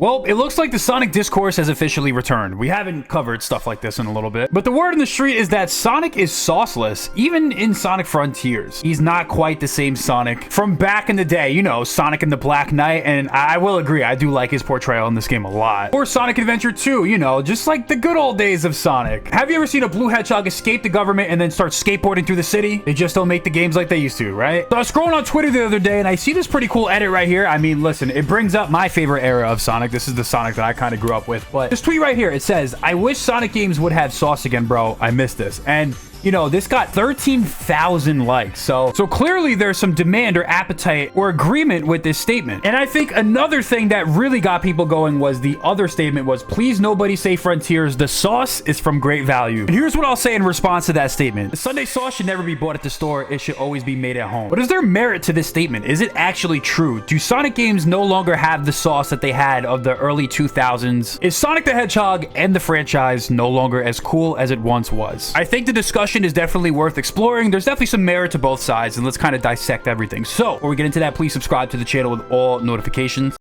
Well, it looks like the Sonic discourse has officially returned. We haven't covered stuff like this in a little bit, but the word in the street is that Sonic is sauceless, even in Sonic Frontiers. He's not quite the same Sonic from back in the day, you know, Sonic and the Black Knight, and I will agree, I do like his portrayal in this game a lot. Or Sonic Adventure 2, you know, just like the good old days of Sonic. Have you ever seen a blue hedgehog escape the government and then start skateboarding through the city? They just don't make the games like they used to, right? So I was scrolling on Twitter the other day and I see this pretty cool edit right here. I mean, listen, it brings up my favorite era of Sonic. This is the Sonic that I kind of grew up with, but this tweet right here, it says, "I wish Sonic games would have sauce again, bro. I miss this." And you know, this got 13,000 likes. So clearly there's some demand or appetite or agreement with this statement. And I think another thing that really got people going was the other statement was, "Please nobody say Frontiers. The sauce is from great value." And here's what I'll say in response to that statement. The Sunday sauce should never be bought at the store. It should always be made at home. But is there merit to this statement? Is it actually true? Do Sonic games no longer have the sauce that they had of the early 2000s? Is Sonic the Hedgehog and the franchise no longer as cool as it once was? I think the discussion is definitely worth exploring. There's definitely some merit to both sides, and let's kind of dissect everything. So before we get into that, please subscribe to the channel with all notifications.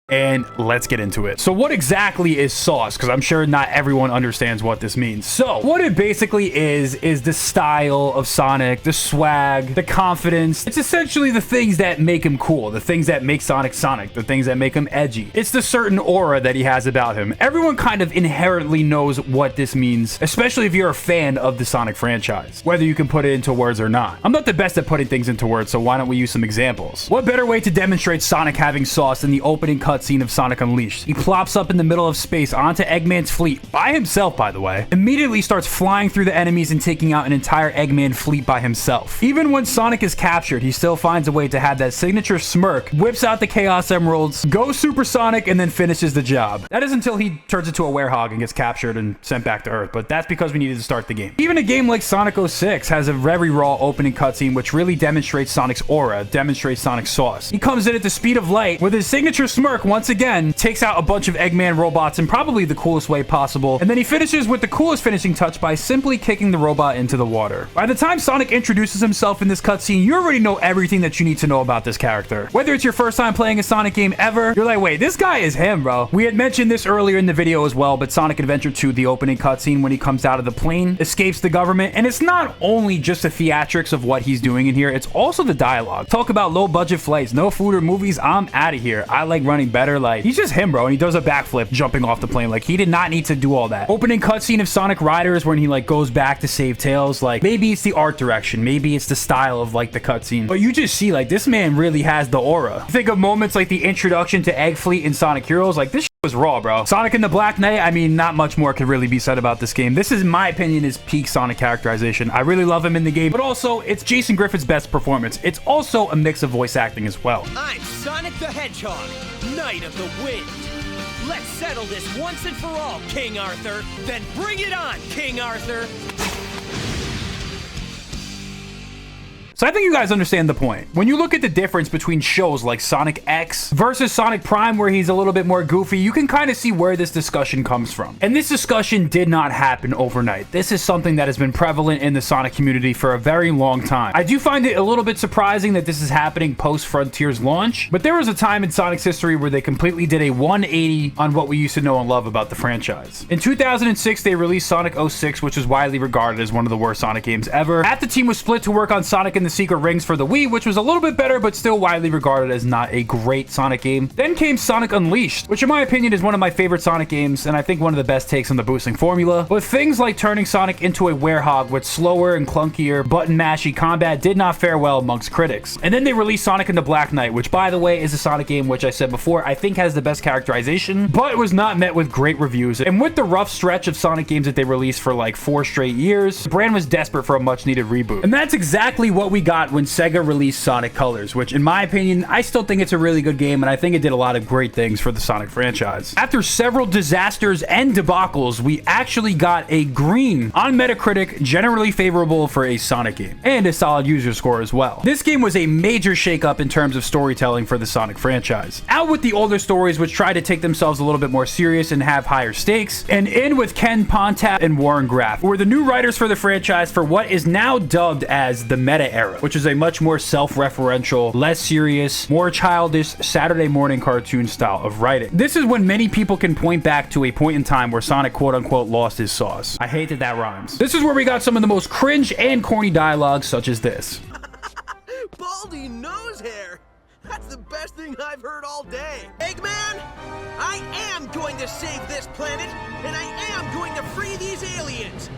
And let's get into it. So what exactly is sauce? Because I'm sure not everyone understands what this means. So what it basically is the style of Sonic, the swag, the confidence. It's essentially the things that make him cool, the things that make Sonic Sonic, the things that make him edgy. It's the certain aura that he has about him. Everyone kind of inherently knows what this means, especially if you're a fan of the Sonic franchise, whether you can put it into words or not. I'm not the best at putting things into words, so why don't we use some examples? What better way to demonstrate Sonic having sauce than the opening cutscene of Sonic Unleashed? He plops up in the middle of space onto Eggman's fleet, by himself by the way, immediately starts flying through the enemies and taking out an entire Eggman fleet by himself. Even when Sonic is captured, he still finds a way to have that signature smirk, whips out the Chaos Emeralds, goes supersonic, and then finishes the job. That is until he turns into a werehog and gets captured and sent back to Earth, but that's because we needed to start the game. Even a game like Sonic 06 has a very raw opening cutscene which really demonstrates Sonic's aura, demonstrates Sonic's sauce. He comes in at the speed of light with his signature smirk once again, takes out a bunch of Eggman robots in probably the coolest way possible, and then he finishes with the coolest finishing touch by simply kicking the robot into the water. By the time Sonic introduces himself in this cutscene, you already know everything that you need to know about this character. Whether it's your first time playing a Sonic game ever, you're like, wait, this guy is him, bro. We had mentioned this earlier in the video as well, but Sonic Adventure 2, the opening cutscene when he comes out of the plane, escapes the government, and it's not only just the theatrics of what he's doing in here, it's also the dialogue. Talk about low budget flights, no food or movies, I'm out of here. I like running better. Like, he's just him, bro, and he does a backflip jumping off the plane. Like, he did not need to do all that. Opening cutscene of Sonic Riders when he like goes back to save Tails. Like, maybe it's the art direction, maybe it's the style of like the cutscene, but you just see like this man really has the aura. Think of moments like the introduction to Egg Fleet in Sonic Heroes. Like, this shit was raw, bro. Sonic and the Black Knight, I mean, not much more could really be said about this game. This is, in my opinion, is peak Sonic characterization. I really love him in the game, but also it's Jason Griffith's best performance. It's also a mix of voice acting as well. I'm Sonic the Hedgehog, Knight of the Wind. Let's settle this once and for all, King Arthur. Then bring it on, King Arthur. So I think you guys understand the point. When you look at the difference between shows like Sonic X versus Sonic Prime, where he's a little bit more goofy, you can kind of see where this discussion comes from. And this discussion did not happen overnight. This is something that has been prevalent in the Sonic community for a very long time. I do find it a little bit surprising that this is happening post-Frontiers launch, but there was a time in Sonic's history where they completely did a 180 on what we used to know and love about the franchise. In 2006, they released Sonic 06, which is widely regarded as one of the worst Sonic games ever. Half the team was split to work on Sonic and the Secret Rings for the Wii, which was a little bit better, but still widely regarded as not a great Sonic game. Then came Sonic Unleashed, which in my opinion is one of my favorite Sonic games, and I think one of the best takes on the boosting formula. But things like turning Sonic into a werehog with slower and clunkier button-mashy combat did not fare well amongst critics. And then they released Sonic and the Black Knight, which by the way is a Sonic game which I said before I think has the best characterization, but it was not met with great reviews. And with the rough stretch of Sonic games that they released for like 4 straight years, the brand was desperate for a much-needed reboot. And that's exactly what we got when Sega released Sonic Colors, which in my opinion, I still think it's a really good game, and I think it did a lot of great things for the Sonic franchise. After several disasters and debacles, we actually got a green on Metacritic, generally favorable for a Sonic game, and a solid user score as well. This game was a major shakeup in terms of storytelling for the Sonic franchise. Out with the older stories, which try to take themselves a little bit more serious and have higher stakes, and in with Ken Pontap and Warren Graff, who were the new writers for the franchise for what is now dubbed as the meta era. era, which is a much more self-referential, less serious, more childish Saturday morning cartoon style of writing. This is when many people can point back to a point in time where Sonic quote-unquote lost his sauce. I hate that rhymes. This is where we got some of the most cringe and corny dialogue, such as this. Baldy nose hair. That's the best thing I've heard all day. Eggman, I am going to save this planet, and I am going to free these aliens.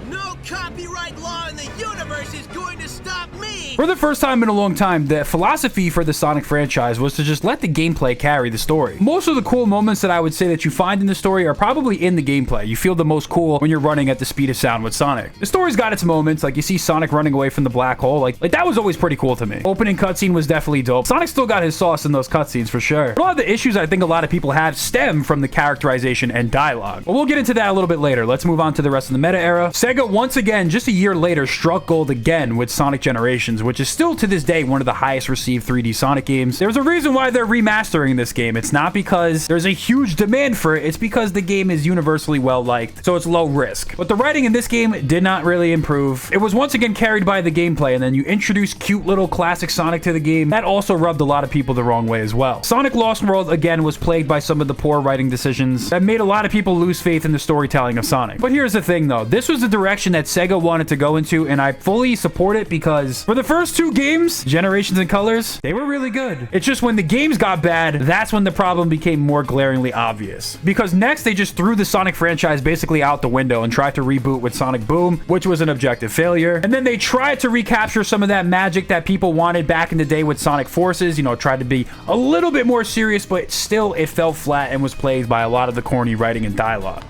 No copyright law in the universe is going to stop me! For the first time in a long time, the philosophy for the Sonic franchise was to just let the gameplay carry the story. Most of the cool moments that I would say that you find in the story are probably in the gameplay. You feel the most cool when you're running at the speed of sound with Sonic. The story's got its moments, like you see Sonic running away from the black hole, like that was always pretty cool to me. Opening cutscene was definitely dope. Sonic still got his sauce in those cutscenes for sure. But a lot of the issues I think a lot of people have stem from the characterization and dialogue. But we'll get into that a little bit later. Let's move on to the rest of the meta era. Sega once again, just a year later, struck gold again with Sonic Generations, which is still to this day one of the highest received 3D Sonic games. There's a reason why they're remastering this game. It's not because there's a huge demand for it, it's because the game is universally well liked, so it's low risk. But the writing in this game did not really improve. It was once again carried by the gameplay, and then you introduce cute little classic Sonic to the game. That also rubbed a lot of people the wrong way as well. Sonic Lost World again was plagued by some of the poor writing decisions that made a lot of people lose faith in the storytelling of Sonic. But here's the thing though, this was the direction that Sega wanted to go into, and I fully support it because for the first two games, Generations and Colors, they were really good. It's just when the games got bad, that's when the problem became more glaringly obvious. Because next they just threw the Sonic franchise basically out the window and tried to reboot with Sonic Boom, which was an objective failure. And then they tried to recapture some of that magic that people wanted back in the day with Sonic Forces, you know, tried to be a little bit more serious, but still it fell flat and was plagued by a lot of the corny writing and dialogue.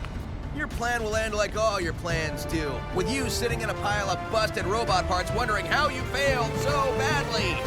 Your plan will end like all your plans do, with you sitting in a pile of busted robot parts wondering how you failed so badly.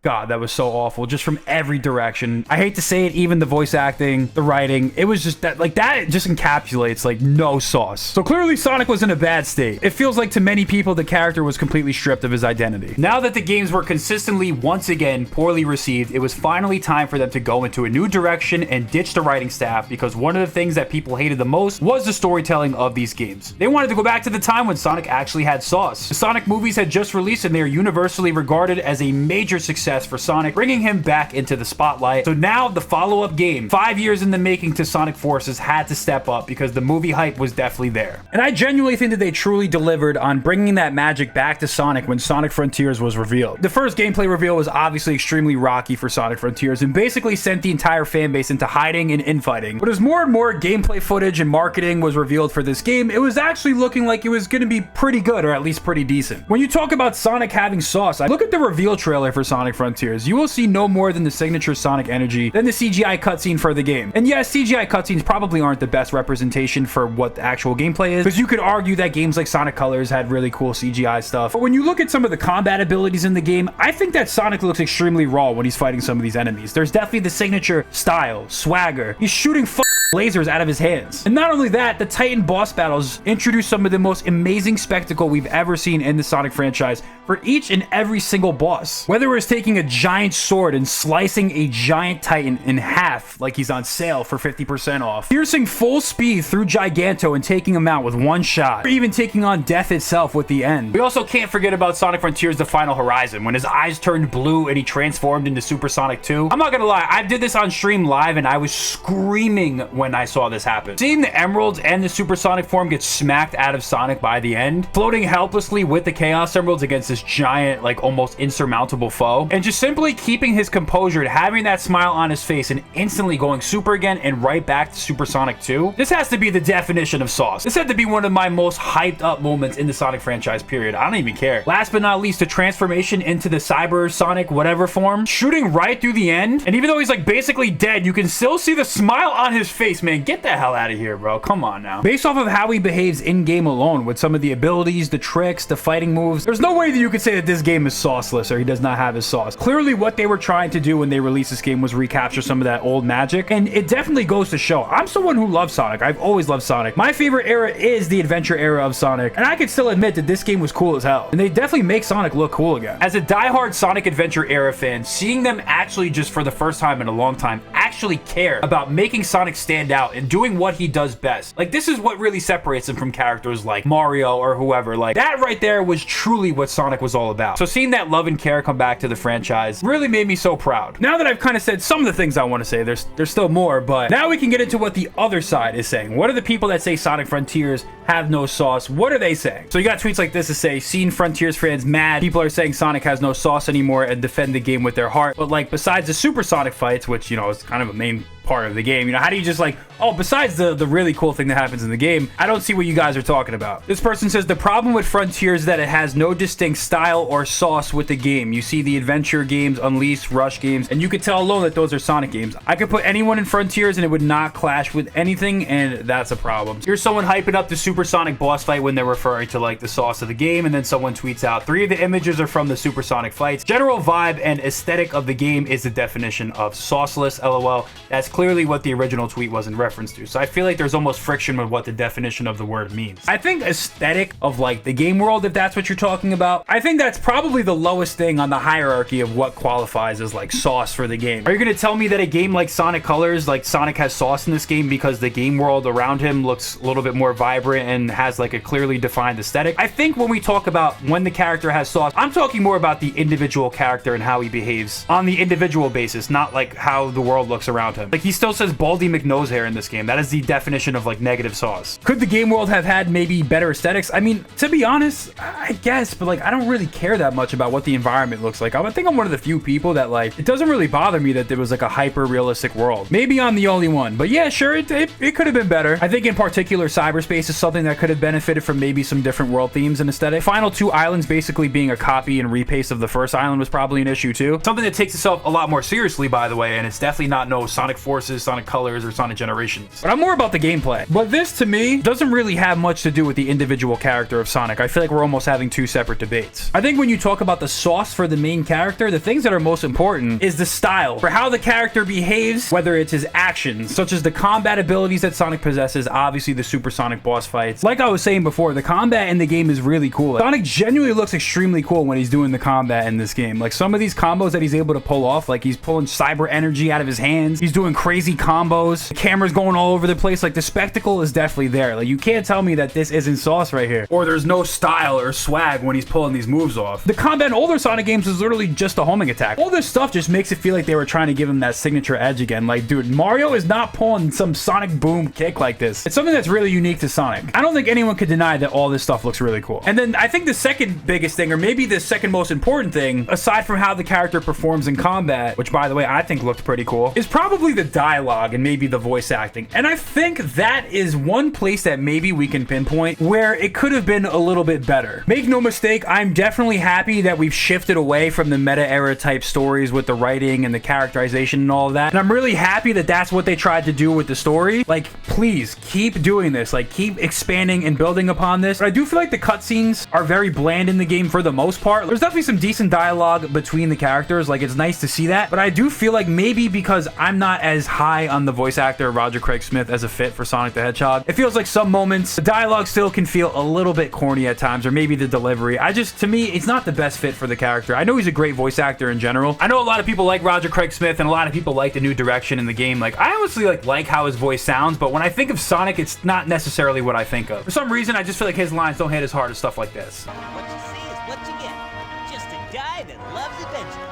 God, that was so awful, just from every direction. I hate to say it, even the voice acting, the writing, it was just that, like, that just encapsulates, like, no sauce. So clearly Sonic was in a bad state. It feels like to many people the character was completely stripped of his identity. Now that the games were consistently, once again, poorly received, it was finally time for them to go into a new direction and ditch the writing staff, because one of the things that people hated the most was the storytelling of these games. They wanted to go back to the time when Sonic actually had sauce. The Sonic movies had just released and they are universally regarded as a major success for Sonic, bringing him back into the spotlight. So now the follow-up game, 5 years in the making to Sonic Forces, had to step up because the movie hype was definitely there. And I genuinely think that they truly delivered on bringing that magic back to Sonic when Sonic Frontiers was revealed. The first gameplay reveal was obviously extremely rocky for Sonic Frontiers and basically sent the entire fan base into hiding and infighting. But as more and more gameplay footage and marketing was revealed for this game, it was actually looking like it was going to be pretty good, or at least pretty decent. When you talk about Sonic having sauce, I look at the reveal trailer for Sonic Frontiers. You will see no more than the signature Sonic energy than the CGI cutscene for the game. And yes, CGI cutscenes probably aren't the best representation for what the actual gameplay is, because you could argue that games like Sonic Colors had really cool CGI stuff. But when you look at some of the combat abilities in the game, I think that Sonic looks extremely raw when he's fighting some of these enemies. There's definitely the signature style, swagger. He's shooting lasers out of his hands. And not only that, the Titan boss battles introduce some of the most amazing spectacle we've ever seen in the Sonic franchise for each and every single boss. Whether it was taking a giant sword and slicing a giant Titan in half like he's on sale for 50% off, piercing full speed through Giganto and taking him out with one shot, or even taking on death itself with the end. We also can't forget about Sonic Frontiers The Final Horizon, when his eyes turned blue and he transformed into Super Sonic 2. I'm not gonna lie, I did this on stream live and I was screaming when I saw this happen. Seeing the Emeralds and the Supersonic form get smacked out of Sonic by the end, floating helplessly with the Chaos Emeralds against this giant, like almost insurmountable foe, and just simply keeping his composure and having that smile on his face and instantly going super again and right back to Supersonic 2. This has to be the definition of sauce. This had to be one of my most hyped up moments in the Sonic franchise, period. I don't even care. Last but not least, the transformation into the Cyber Sonic whatever form, shooting right through the end, and even though he's like basically dead, you can still see the smile on his face. Man, get the hell out of here, bro. Come on now. Based off of how he behaves in-game alone, with some of the abilities, the tricks, the fighting moves, there's no way that you could say that this game is sauceless or he does not have his sauce. Clearly, what they were trying to do when they released this game was recapture some of that old magic, and it definitely goes to show. I'm someone who loves Sonic. I've always loved Sonic. My favorite era is the adventure era of Sonic, and I can still admit that this game was cool as hell, and they definitely make Sonic look cool again. As a diehard Sonic Adventure era fan, seeing them actually just for the first time in a long time actually care about making Sonic stand out and doing what he does best. Like, this is what really separates him from characters like Mario or whoever. Like, that right there was truly what Sonic was all about. So seeing that love and care come back to the franchise really made me so proud. Now that I've kind of said some of the things I want to say, there's still more, but now we can get into what the other side is saying. What are the people that say Sonic Frontiers have no sauce? What are they saying? So you got tweets like this to say, seen Frontiers fans mad. People are saying Sonic has no sauce anymore and defend the game with their heart. But like, besides the Super Sonic fights, which, you know, is kind of a main part of the game, you know, how do you just like, oh, besides the really cool thing that happens in the game, I don't see what you guys are talking about. This person says the problem with Frontiers is that it has no distinct style or sauce with the game. You see the adventure games, Unleashed, Rush games, and you could tell alone that those are Sonic games. I could put anyone in Frontiers and it would not clash with anything, and that's a problem. Here's someone hyping up the Super Sonic boss fight when they're referring to like the sauce of the game, and then someone tweets out 3 of the images are from the Super Sonic fights. General vibe and aesthetic of the game is the definition of sauceless, lol. That's clearly what the original tweet was in reference to. So I feel like there's almost friction with what the definition of the word means. I think aesthetic of like the game world, if that's what you're talking about, I think that's probably the lowest thing on the hierarchy of what qualifies as like sauce for the game. Are you going to tell me that a game like Sonic Colors, like Sonic has sauce in this game because the game world around him looks a little bit more vibrant and has like a clearly defined aesthetic? I think when we talk about when the character has sauce, I'm talking more about the individual character and how he behaves on the individual basis, not like how the world looks around him. Like, he still says Baldy McNosehair in this game. That is the definition of like negative sauce. Could the game world have had maybe better aesthetics? I mean, to be honest, I guess, but like, I don't really care that much about what the environment looks like. I think I'm one of the few people that like, it doesn't really bother me that there was like a hyper realistic world. Maybe I'm the only one, but yeah, sure, it could have been better. I think in particular, cyberspace is something that could have benefited from maybe some different world themes and aesthetic. Final 2 islands basically being a copy and repaste of the first island was probably an issue too. Something that takes itself a lot more seriously, by the way, and it's definitely not no Sonic Forces, Sonic Colors, or Sonic Generations. But I'm more about the gameplay. But this, to me, doesn't really have much to do with the individual character of Sonic. I feel like we're almost having 2 separate debates. I think when you talk about the sauce for the main character, the things that are most important is the style. For how the character behaves, whether it's his actions, such as the combat abilities that Sonic possesses, obviously the Super Sonic boss fights. Like I was saying before, the combat in the game is really cool. Sonic genuinely looks extremely cool when he's doing the combat in this game. Like, some of these combos that he's able to pull off, like he's pulling cyber energy out of his hands, he's doing crazy combos, the camera's going all over the place. Like, the spectacle is definitely there. Like, you can't tell me that this isn't sauce right here, or there's no style or swag when he's pulling these moves off. The combat in older Sonic games is literally just a homing attack. All this stuff just makes it feel like they were trying to give him that signature edge again. Like, dude, Mario is not pulling some Sonic boom kick like this. It's something that's really unique to Sonic. I don't think anyone could deny that all this stuff looks really cool. And then I think the second biggest thing, or maybe the second most important thing, aside from how the character performs in combat, which by the way I think looked pretty cool, is probably the dialogue and maybe the voice acting. And I think that is one place that maybe we can pinpoint where it could have been a little bit better. Make no mistake, I'm definitely happy that we've shifted away from the meta era type stories with the writing and the characterization and all of that. And I'm really happy that that's what they tried to do with the story. Like, please keep doing this. Like, keep expanding and building upon this. But I do feel like the cutscenes are very bland in the game for the most part. There's definitely some decent dialogue between the characters. Like, it's nice to see that. But I do feel like maybe because I'm not as high on the voice actor Roger Craig Smith as a fit for Sonic the Hedgehog, it feels like some moments the dialogue still can feel a little bit corny at times, or maybe the delivery. To me, it's not the best fit for the character. I know he's a great voice actor in general. I know a lot of people like Roger Craig Smith, and a lot of people like the new direction in the game. Like, I honestly like how his voice sounds, but when I think of Sonic, it's not necessarily what I think of. For some reason, I just feel like his lines don't hit as hard as stuff like this. What you see is what you get. Just a guy that loves adventure.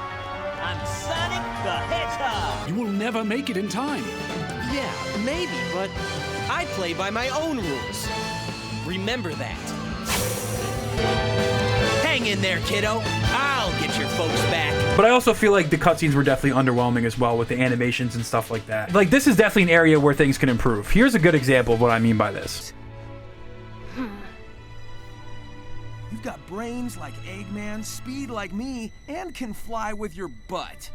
I'm Sonic the Hedgehog. You will never make it in time. Yeah, maybe, but I play by my own rules. Remember that. Hang in there, kiddo. I'll get your folks back. But I also feel like the cutscenes were definitely underwhelming as well with the animations and stuff like that. Like, this is definitely an area where things can improve. Here's a good example of what I mean by this. You've got brains like Eggman, speed like me, and can fly with your butt.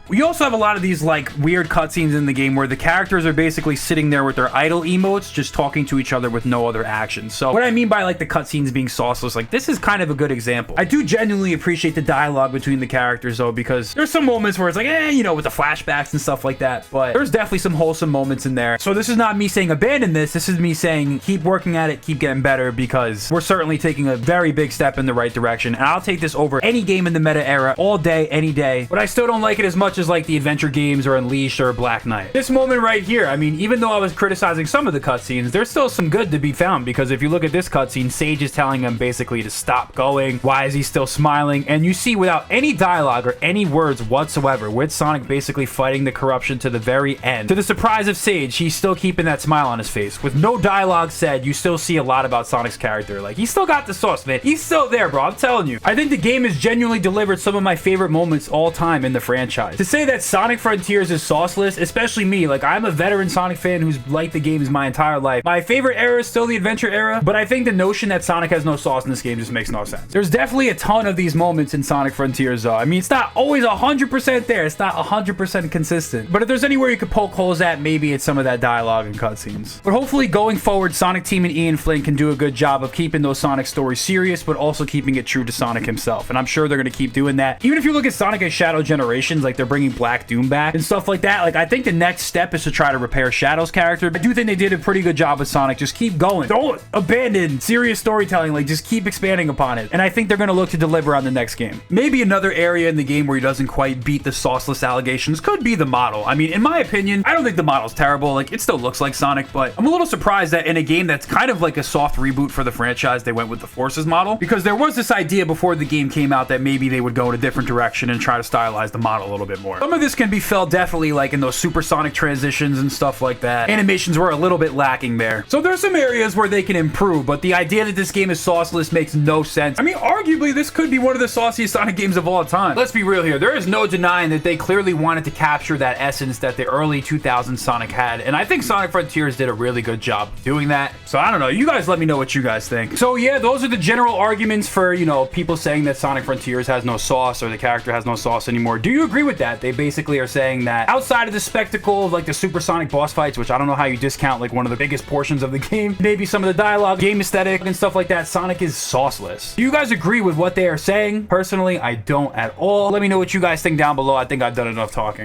We also have a lot of these like weird cutscenes in the game where the characters are basically sitting there with their idle emotes, just talking to each other with no other actions. So what I mean by like the cutscenes being sauceless, like this is kind of a good example. I do genuinely appreciate the dialogue between the characters though, because there's some moments where it's like, you know, with the flashbacks and stuff like that, but there's definitely some wholesome moments in there. So this is not me saying abandon this. This is me saying keep working at it, keep getting better, because we're certainly taking a very big step in the right direction. And I'll take this over any game in the meta era all day, any day, but I still don't like it as much as as like the adventure games or Unleashed or Black Knight. This moment right here, I mean, even though I was criticizing some of the cutscenes, there's still some good to be found, because if you look at this cutscene, Sage is telling him basically to stop going. Why is he still smiling? And you see, without any dialogue or any words whatsoever, with Sonic basically fighting the corruption to the very end, to the surprise of Sage, he's still keeping that smile on his face. With no dialogue said, you still see a lot about Sonic's character. Like, he's still got the sauce, man. He's still there, bro. I'm telling you. I think the game has genuinely delivered some of my favorite moments all time in the franchise. To say that Sonic Frontiers is sauceless, especially me, like, I'm a veteran Sonic fan who's liked the games my entire life. My favorite era is still the adventure era, but I think the notion that Sonic has no sauce in this game just makes no sense. There's definitely a ton of these moments in Sonic Frontiers, though. I mean, it's not always 100% there. It's not 100% consistent. But if there's anywhere you could poke holes at, maybe it's some of that dialogue and cutscenes. But hopefully going forward, Sonic Team and Ian Flynn can do a good job of keeping those Sonic stories serious, but also keeping it true to Sonic himself. And I'm sure they're going to keep doing that. Even if you look at Sonic and Shadow Generations, like they're bringing Black Doom back and stuff like that, like I think the next step is to try to repair Shadow's character. I do think they did a pretty good job with Sonic. Just keep going. Don't abandon serious storytelling. Like, just keep expanding upon it. And I think they're going to look to deliver on the next game. Maybe another area in the game where he doesn't quite beat the sauceless allegations could be the model. I mean, in my opinion, I don't think the model's terrible. Like, it still looks like Sonic, but I'm a little surprised that in a game that's kind of like a soft reboot for the franchise, they went with the Forces model, because there was this idea before the game came out that maybe they would go in a different direction and try to stylize the model a little bit more. Some of this can be felt definitely like in those supersonic transitions and stuff like that. Animations were a little bit lacking there. So there's some areas where they can improve, but the idea that this game is sauceless makes no sense. I mean, arguably, this could be one of the sauciest Sonic games of all time. Let's be real here. There is no denying that they clearly wanted to capture that essence that the early 2000s Sonic had, and I think Sonic Frontiers did a really good job of doing that. So I don't know. You guys let me know what you guys think. So yeah, those are the general arguments for, you know, people saying that Sonic Frontiers has no sauce or the character has no sauce anymore. Do you agree with that? They basically are saying that outside of the spectacle of like the supersonic boss fights, which I don't know how you discount like one of the biggest portions of the game, maybe some of the dialogue, game aesthetic and stuff like that, Sonic is sauceless. Do you guys agree with what they are saying? Personally, I don't at all. Let me know what you guys think down below. I think I've done enough talking.